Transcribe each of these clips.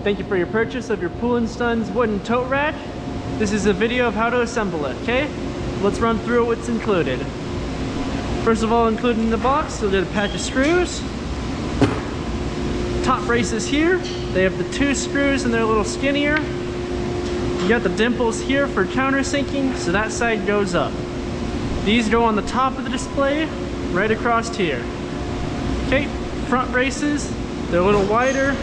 Thank you for your purchase of your Poole & Sons wooden tote rack. This is a video of how to assemble it, okay? Let's run through what's included. First of all, included in the box, you'll get a pack of screws. Top braces here. They have the 2 screws and they're a little skinnier. You got the dimples here for countersinking, so that side goes up. These go on the top of the display, right across here. Okay, front braces, they're a little wider.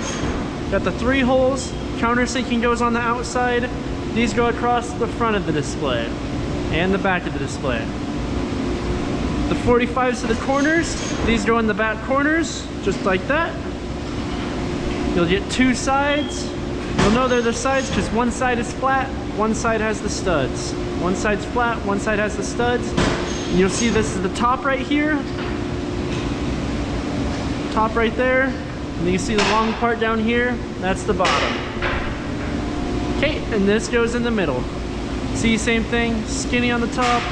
Got the 3 holes, countersinking goes on the outside. These go across the front of the display and the back of the display. The 45s to the corners, these go in the back corners, just like that. You'll get 2 sides. You'll know they're the sides because one side is flat, one side has the studs. One side's flat, one side has the studs. And you'll see this is the top right here. Top right there. And you can see the long part down here, that's the bottom. Okay, and this goes in the middle. See, same thing, skinny on the top,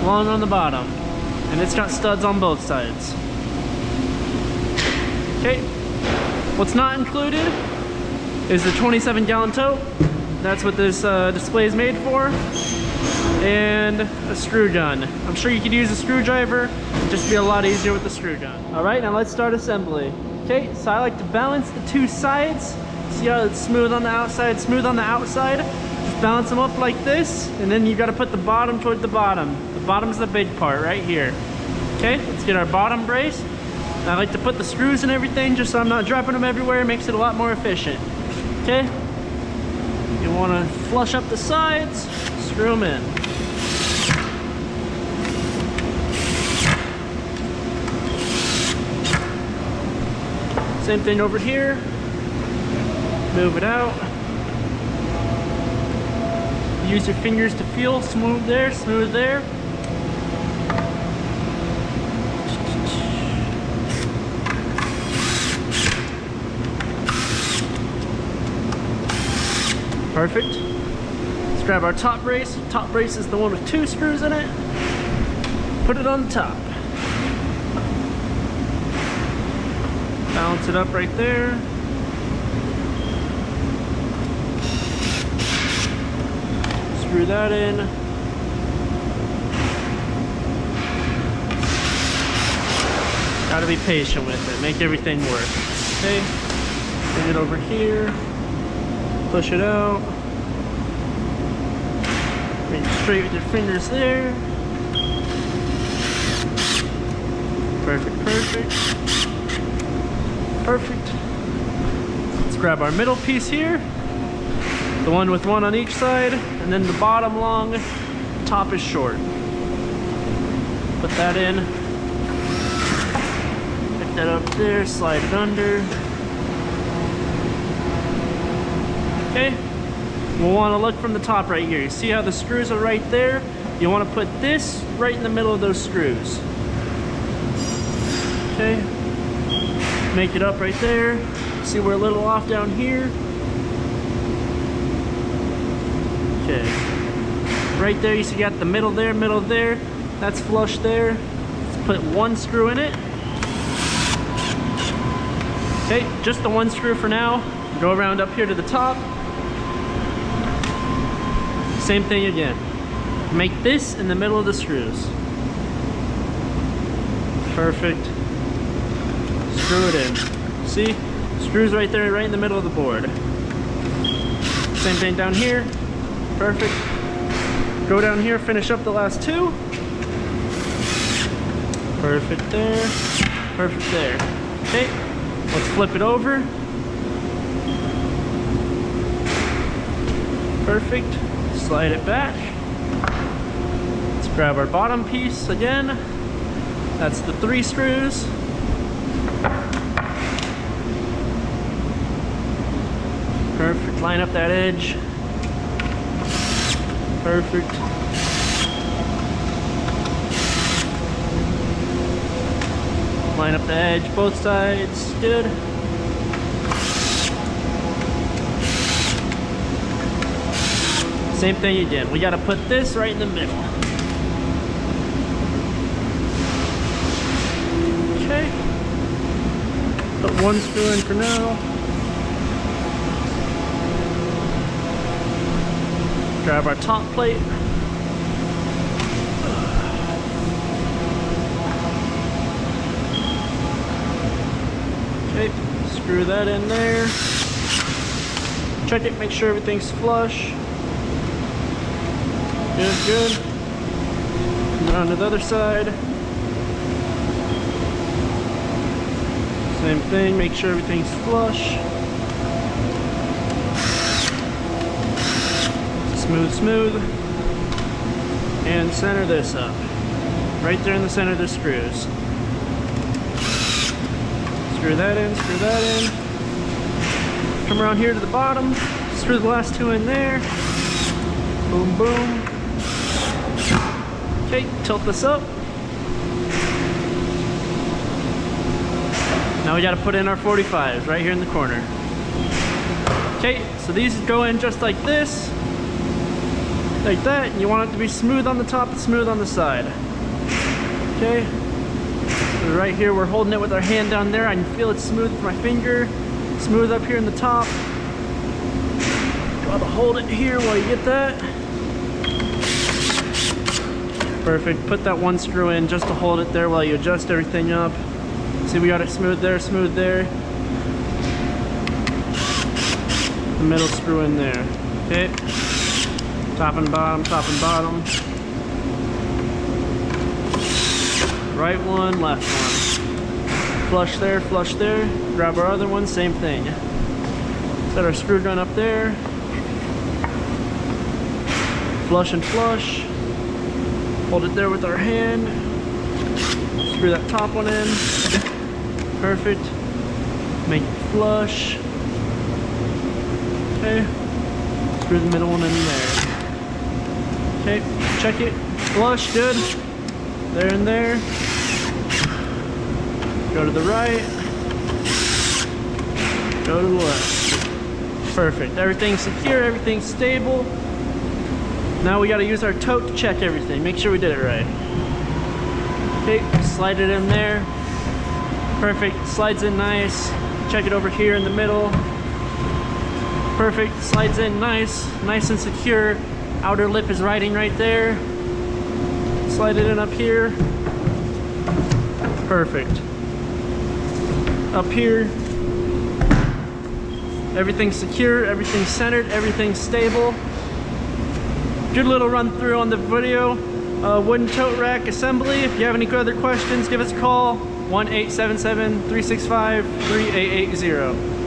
long on the bottom. And it's got studs on both sides. Okay, what's not included is the 27-gallon tote. That's what this display is made for. And a screw gun. I'm sure you could use a screwdriver, it'd just be a lot easier with the screw gun. All right, now let's start assembly. Okay, so I like to balance the 2 sides. See how it's smooth on the outside, smooth on the outside? Just balance them up like this, and then you gotta put the bottom toward the bottom. The bottom's the big part right here. Okay, let's get our bottom brace. And I like to put the screws and everything just so I'm not dropping them everywhere. It makes it a lot more efficient. Okay, you wanna flush up the sides, screw them in. Same thing over here. Move it out. Use your fingers to feel. Smooth there, smooth there. Perfect. Let's grab our top brace. Top brace is the one with 2 screws in it. Put it on the top. Balance it up right there. Screw that in. Gotta be patient with it, make everything work. Okay, bring it over here, push it out. Bring it straight with your fingers there. Perfect, perfect. Perfect. Let's grab our middle piece here, the one with 1 on each side, and then the bottom long, top is short. Put that in, pick that up there, slide it under. Okay, we'll want to look from the top right here. You see how the screws are right there? You want to put this right in the middle of those screws. Okay. Make it up right there. See, we're a little off down here. Okay. Right there, you see you got the middle there, that's flush there. Let's put 1 screw in it. Okay, just the 1 screw for now. Go around up here to the top. Same thing again. Make this in the middle of the screws. Perfect. Screw it in. See? Screws right there, right in the middle of the board. Same thing down here. Perfect. Go down here, finish up the last 2. Perfect there. Perfect there. Okay, let's flip it over. Perfect. Slide it back. Let's grab our bottom piece again. That's the 3 screws. Perfect, line up that edge. Perfect. Line up the edge, both sides, good. Same thing again, we gotta put this right in the middle. Okay. Put one screw in for now. Grab our top plate. Okay, screw that in there. Check it, make sure everything's flush. Good, good. And on to the other side. Same thing, make sure everything's flush. Smooth, smooth. And center this up. Right there in the center of the screws. Screw that in, screw that in. Come around here to the bottom. Screw the last two in there. Boom, boom. Okay, tilt this up. Now we got to put in our 45s right here in the corner. Okay, so these go in just like this. Like that, and you want it to be smooth on the top and smooth on the side. Okay, so right here we're holding it with our hand down there. I can feel it smooth with my finger. Smooth up here in the top. Gotta hold it here while you get that. Perfect, put that one screw in just to hold it there while you adjust everything up. See, we got it smooth there, smooth there. The middle screw in there, okay? Top and bottom, top and bottom. Right one, left one. Flush there, flush there. Grab our other one, same thing. Set our screw gun up there. Flush and flush. Hold it there with our hand. Screw that top one in. Perfect. Make it flush. Okay. Screw the middle one in there. Okay, check it. Flush, good. There and there. Go to the right. Go to the left. Perfect. Everything's secure, everything's stable. Now we gotta use our tote to check everything. Make sure we did it right. Okay, slide it in there. Perfect, slides in nice. Check it over here in the middle. Perfect, slides in nice, nice and secure. Outer lip is riding right there. Slide it in up here. Perfect. Up here. Everything's secure, everything's centered, everything's stable. Good little run through on the video. Wooden tote rack assembly. If you have any other questions, give us a call. 1-877-365-3880.